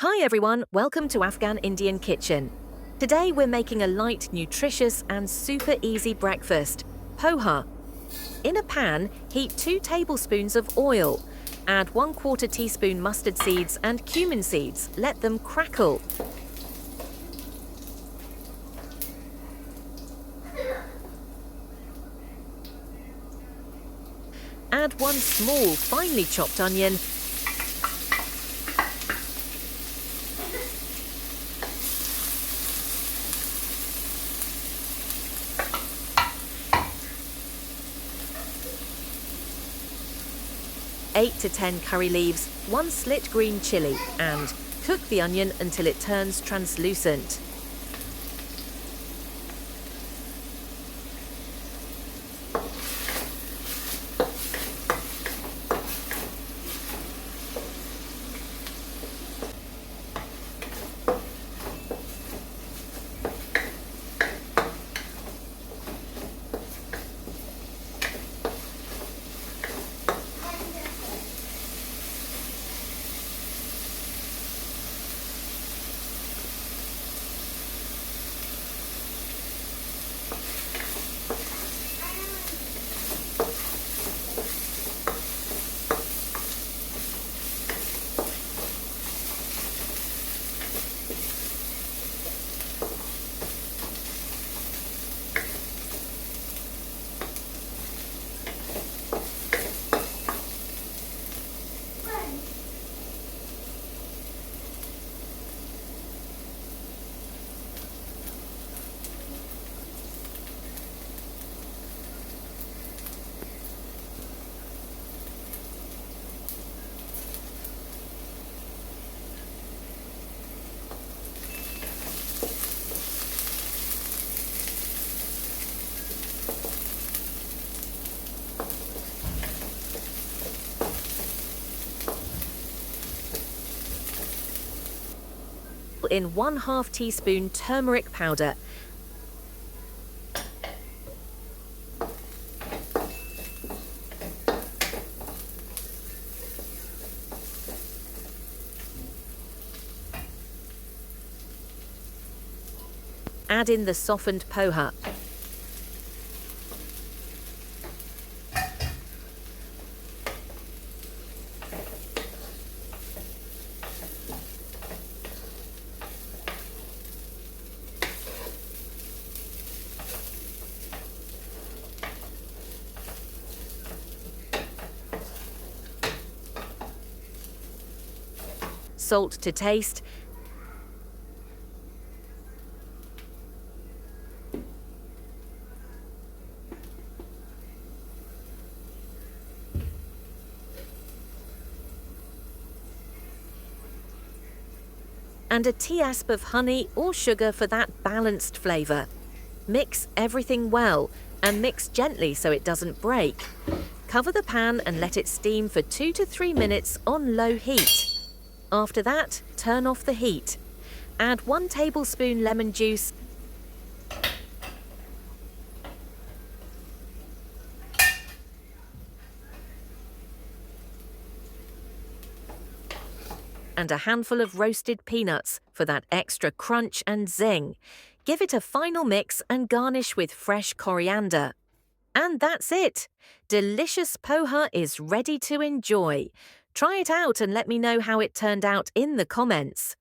Hi everyone, welcome to Afghan-Indian Kitchen. Today we're making a light, nutritious and super easy breakfast, poha. In a pan, heat 2 tablespoons of oil. Add 1/4 teaspoon mustard seeds and cumin seeds. Let them crackle. Add 1 small, finely chopped onion, eight to 10 curry leaves, 1 slit green chili, and cook the onion until it turns translucent. In 1/2 teaspoon turmeric powder. Add in the softened poha. Salt to taste, and a teaspoon of honey or sugar for that balanced flavor. Mix everything well and mix gently so it doesn't break. Cover the pan and let it steam for 2 to 3 minutes on low heat. After that, turn off the heat. Add 1 tablespoon lemon juice and a handful of roasted peanuts for that extra crunch and zing. Give it a final mix and garnish with fresh coriander. And that's it! Delicious poha is ready to enjoy. Try it out and let me know how it turned out in the comments.